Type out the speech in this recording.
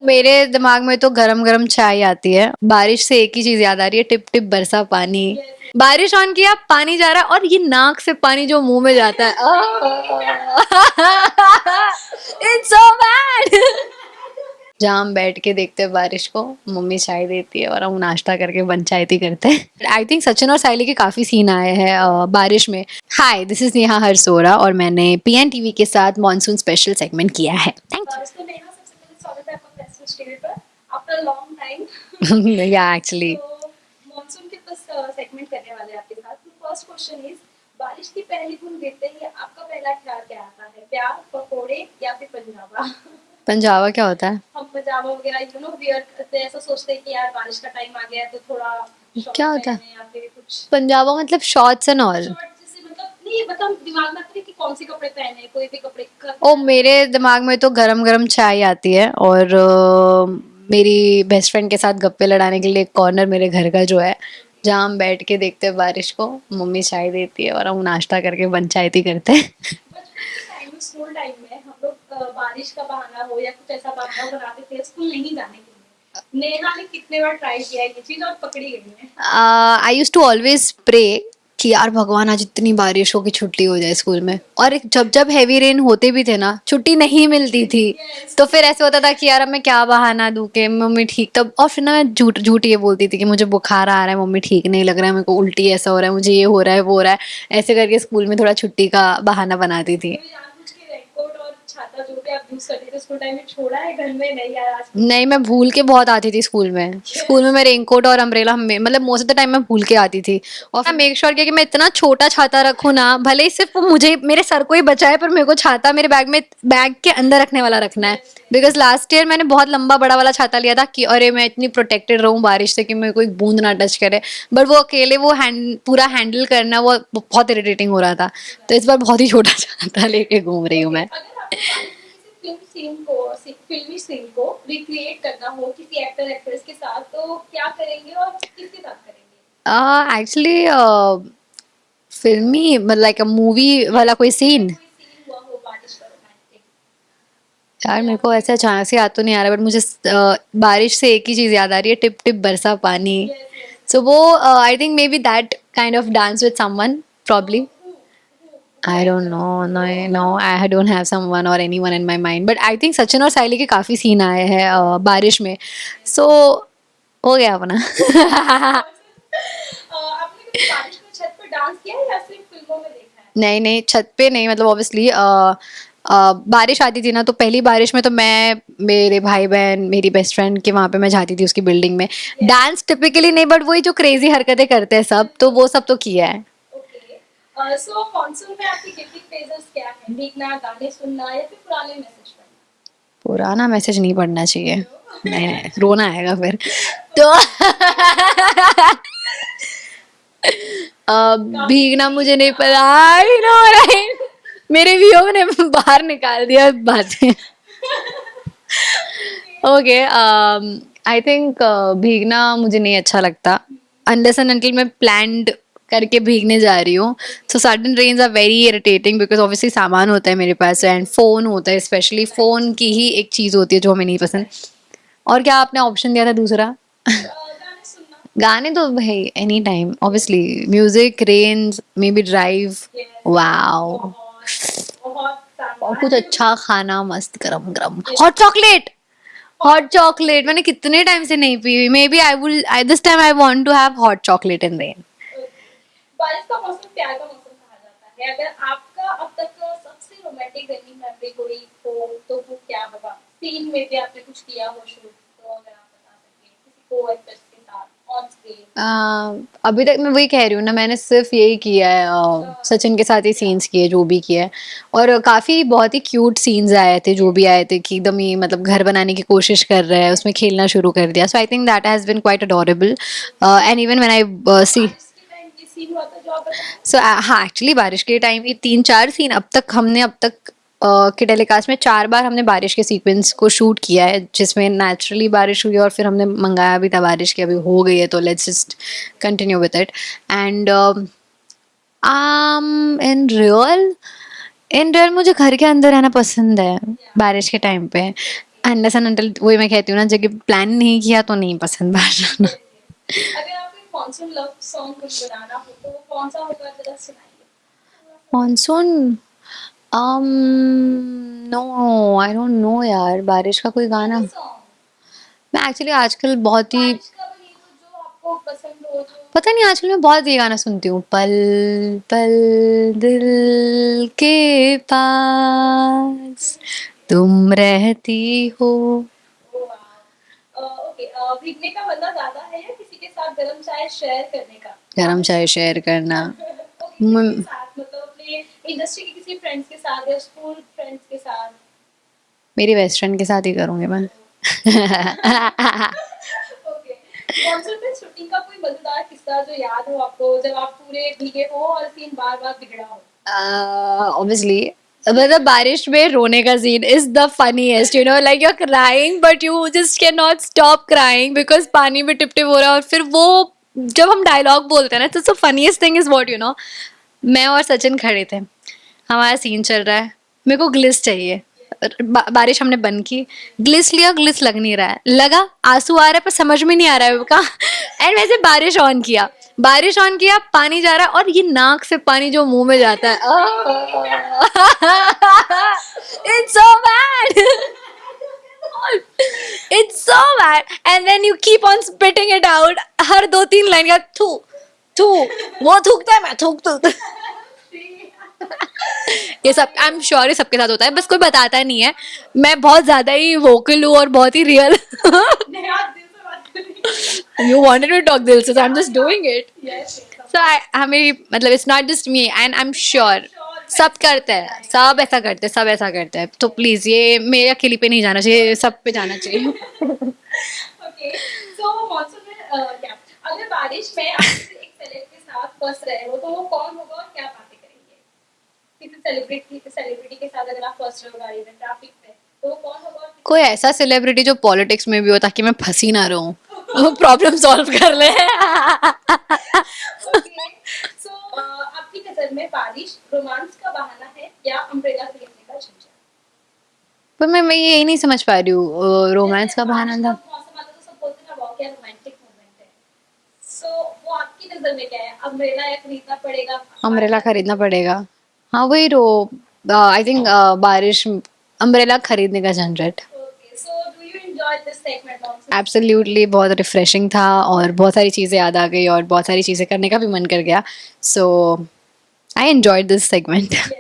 मेरे दिमाग में तो गरम गरम चाय आती है। बारिश से एक ही चीज याद आ रही है, टिप टिप बरसा पानी। बारिश ऑन किया, पानी जा रहा है, और ये नाक से पानी जो मुंह में जाता है, इट्स सो बैड। जहाँ हम बैठ के देखते हैं बारिश को, मम्मी चाय देती है और हम नाश्ता करके पंचायती करते हैं। आई थिंक सचिन और साइली के काफी सीन आए हैं बारिश में। हाय, दिस इज नेहा हरसोरा और मैंने पीएन टीवी के साथ मॉनसून स्पेशल सेगमेंट किया है। थैंक तो नेहा, सबसे पहले स्वागत है आपका फेस्टिव स्टेट पर आफ्टर लॉन्ग टाइम। यू। या एक्चुअली तो मॉनसून के बस सेगमेंट करने वाले हैं आपके साथ। तो फर्स्ट क्वेश्चन इज, बारिश की पहली बूंद गिरते ही आपका पहला ख्याल क्या आता है? प्यार, पकोड़े या फिर पंजाबा? पंजाबा क्या होता है? हम पंजाबा वगैरह वियर करते हैं, ऐसा सोचते हैं कि यार बारिश का टाइम आ गया है तो थोड़ा क्या शॉर्ट होता है पहने या फिर कुछ पंजाबा? मतलब शॉर्ट्स एंड ऑल? शॉर्ट, जैसे मतलब नहीं, मतलब दिमाग में आता है कि कौन से कपड़े पहने, कोई भी कपड़े का। ओ, मेरे दिमाग में तो गरम गरम चाय आती है, और मेरी बेस्ट फ्रेंड के साथ गप्पे लड़ाने के लिए एक कॉर्नर मेरे घर का जो है, जहाँ हम बैठ के देखते हैं बारिश को, मम्मी चाय देती है और हम नाश्ता करके पंचायती करते हैं। बचपन के टाइम में, स्कूल टाइम में हम लोग बारिश का बहाना हो या कुछ ऐसा बहाना बनाते थे स्कूल नहीं जाने के लिए। नेहा ने कितने बार ट्राई किया है ये चीज और पकड़ी गई है? आई यूज टू ऑलवेज प्रे कि यार भगवान आज इतनी बारिश हो कि छुट्टी हो जाए स्कूल में। और जब जब हैवी रेन होते भी थे ना, छुट्टी नहीं मिलती थी, तो फिर ऐसे होता था कि यार अब मैं क्या बहाना दूं कि मम्मी ठीक, तब और फिर ना मैं झूठ झूठ ये बोलती थी कि मुझे बुखार आ रहा है, मम्मी ठीक नहीं लग रहा है, मेरे को उल्टी ऐसा हो रहा है, मुझे ये हो रहा है वो हो रहा है, ऐसे करके स्कूल में थोड़ा छुट्टी का बहाना बनाती थी। कभी जानबूझ के रेनकोट और छाता जो भी आप यूज करते थे स्कूल टाइम में छोड़ा है घर में? नहीं यार आज नहीं, मैं भूल के बहुत आती थी स्कूल में। स्कूल में मैं रेनकोट और अम्ब्रेला मतलब मोस्ट ऑफ द टाइम मैं भूल के आती थी। और मैं मेक श्योर किया कि मैं इतना छोटा छाता रखूँ ना, भले ही सिर्फ वो मुझे मेरे सर को ही बचाए, पर मेरे को छाता मेरे बैग में, बैग के अंदर रखने वाला रखना है। बिकॉज लास्ट ईयर मैंने बहुत लंबा बड़ा वाला छाता लिया था कि अरे मैं इतनी प्रोटेक्टेड रहूँ बारिश से कि मेरे को एक बूंद ना टच करे, बट वो अकेले वो पूरा हैंडल करना वो बहुत इरिटेटिंग हो रहा था। तो इस बार बहुत ही छोटा छाता लेके घूम रही हूँ ओके, मैं। अगर आपको बारिश में किसी फिल्मी सीन को रिक्रिएट करना हो किसी एक्टर एक्ट्रेस के साथ, तो क्या करेंगे और किसके साथ करेंगे? एक्चुअली फिल्मी मतलब लाइक मूवी वाला कोई सीन? कोई सीन हुआ हो बारिश का रोमांटिक। यार मेरे को ऐसे अचानक से याद तो नहीं आ रहा, बट मुझे बारिश से एक ही चीज याद आ रही है, टिप टिप बरसा पानी। Yes yes. सो वो I think maybe that kind of dance with someone probably. I don't know, no, no, I don't have someone or anyone in my mind, but I think Sachin और साइली के काफी scene आए हैं बारिश में, so हो गया अपना। आपने कभी बारिश में छत पर डांस किया है या सिर्फ फिल्मों में देखा है? नहीं नहीं, छत पे नहीं, मतलब ऑब्वियसली बारिश आती थी ना, तो पहली बारिश में तो मैं, मेरे भाई बहन, मेरी बेस्ट फ्रेंड के वहां पे मैं जाती थी उसकी बिल्डिंग में। डांस टिपिकली नहीं, बट वही जो क्रेजी हरकतें करते हैं सब, तो वो सब तो किया है। ओके, सो मॉनसून में आपकी गिल्टी प्लेजर्स क्या है? भीगना, गाने सुनना या फिर पुराने मैसेज पढ़ना? पुराना मैसेज नहीं पढ़ना चाहिए, नहीं नहीं, रोना आएगा फिर तो। भीगना मुझे नहीं पता, आई नो राइट, मेरे वियोग ने बाहर निकाल दिया बातें। ओके, आई थिंक भीगना मुझे नहीं अच्छा लगता, अनलेस एंड अनटिल मैं प्लान्ड करके भीगने जा रही हूँ। So sudden rains are very irritating, because obviously सामान होता है मेरे पास एंड फोन होता है, स्पेशली फोन की ही एक चीज होती है जो हमें नहीं पसंद। और क्या आपने ऑप्शन दिया था दूसरा? गाने सुनना। गाने तो भाई any time, obviously music, rains, may be drive. Yes. Wow. बहुत और शानदार। कुछ अच्छा खाना मस्त गरम गरम, हॉट चॉकलेट। हॉट चॉकलेट मैंने कितने टाइम से नहीं पी, may be I this time I want to have hot chocolate in rain. बारिश का मौसम प्यार का मौसम कहा जाता है। अगर आपका अब तक का सबसे रोमांटिक रनिंग मेमोरी कोई हो तो वो क्या होगा? सीन में भी आपने कुछ किया हो शूट, तो अगर आप बता सकें किसी को एक्ट्रेस के साथ ऑन स्क्रीन। अभी तक मैं वही कह रही हूँ ना, मैंने सिर्फ यही किया है, सचिन के साथ ही सीन्स किए जो भी किए, और काफी बहुत ही क्यूट सीन्स आए थे जो भी आए थे, कि एकदम ही मतलब घर बनाने की कोशिश कर रहे हैं, उसमें खेलना शुरू कर दिया। So I think that has been quite adorable, and even when I see. बारिश के टाइम ये सीन हुआ था जो आप बता रहे सो हाँ, एक्चुअली बारिश के टाइम ये 3-4 सीन अब तक के टेलीकास्ट में 4 बार हमने बारिश के सीक्वेंस को शूट किया है, जिसमें नेचुरली बारिश हुई और फिर हमने मंगाया भी था बारिश की, अभी हो गई है तो let's just continue with it. And in real मुझे घर के अंदर रहना पसंद है बारिश के टाइम पे। अनलेस एंड अनटिल वही मैं कहती हूँ ना, जब प्लान नहीं किया तो नहीं पसंद बाहर जाना. अगर आपको एक मॉनसून लव सॉन्ग कुछ बनाना हो तो वो कौन सा होगा, जरा सुनाइए. Monsoon no, I don't know यार, बारिश का कोई गाना. सॉन्ग मैं एक्चुअली आजकल बहुत ही, बारिश का भी नहीं तो जो आपको पसंद हो, जो पता नहीं आजकल मैं बहुत ये गाना सुनती हूँ, पल पल दिल के पास तुम रहती हो. ओके. भीगने का मजा ज्यादा है या किसी के साथ गर्म चाय शेयर करने का? गरम चाय शेयर करना. ओके, किसके म- साथ, मतलब अपने इंडस्ट्री के किसी फ्रेंड्स के साथ या स्कूल फ्रेंड्स के साथ? मेरी बेस्ट फ्रेंड के साथ ही करूँगी मैं. ओके. मॉनसून में शूटिंग का कोई मजेदार किस्सा जो याद हो आपको, जब आप पूरे भीगे हो और सीन बार बार बिगड़ा हो? ऑब्वियसली, मतलब बारिश में रोने का scene is the funniest, you know, like you are crying but you just can not stop crying because पानी में टिप टिप हो रहा है. और फिर वो जब हम डायलॉग बोलते हैं ना, तो funniest thing is what, you know, मैं और सचिन खड़े थे, हमारा सीन चल रहा है, मेरे को ग्लिस चाहिए. बारिश हमने बंद की, ग्लिस लिया, ग्लिस लग नहीं रहा है, लगा आंसू आ रहा है पर समझ में नहीं आ रहा है का. एंड वैसे बारिश ऑन किया, पानी जा रहा है और ये नाक से पानी जो मुंह में जाता है, it's so bad. It's so bad. And then you keep on spitting it out, हर 2-3 लाइन का थू थू, वो थूकता है, मैं थूक. ये सब आई एम श्योर ये सबके साथ होता है, बस कोई बताता नहीं है. मैं बहुत ज्यादा ही वोकल हूँ और बहुत ही रियल. नहीं, आप दिल से बात करिए. You wanted to talk दिल से, so I'm just doing it. Yes, yes. So हमें मतलब it's not just me and I'm sure सब करते हैं, सब ऐसा करते हैं, सब ऐसा करते हैं. तो प्लीज ये मेरे अकेली पे नहीं जाना चाहिए, सब पे जाना चाहिए. ओके. सो मॉनसून में क्या, अगर बारिश में आप किसी एक सेलेब के साथ फंस रहे हो तो वो कौन होगा और क्या बातें करेंगे? किसी सेलिब्रिटी के साथ अगर आप फंस रहे हो गाड़ी में, ट्रैफिक में, तो वो कौन होगा और कोई ऐसा सेलिब्रिटी जो पॉलिटिक्स में भी हो ताकि मैं फंसी ना रहूं, वो प्रॉब्लम सॉल्व कर ले. ओके. सो आपकी नजर में बारिश रोमांस का बहाना है या अम्ब्रेला खरीदने का झंझट? पर मैं यही नहीं समझ पा रही हूँ, रोमांस का बहाना था. बारिश का मौसम आता तो सब बोलते हैं ना, वाह क्या रोमांटिक मोमेंट है. सो वो आपकी नजर में क्या है, अम्ब्रेला या खरीदना पड़ेगा? अम्ब्रेला खरीदना पड़ेगा. हाँ वही रो, आई थिंक बारिश, अम्ब्रेला खरीदने का झंझट. Okay. So do you enjoy this segment also? Absolutely बहुत रिफ्रेशिंग था और बहुत सारी चीज़ें याद आ गई और बहुत सारी चीज़ें करने का भी मन कर गया. So I enjoyed this segment. Yes.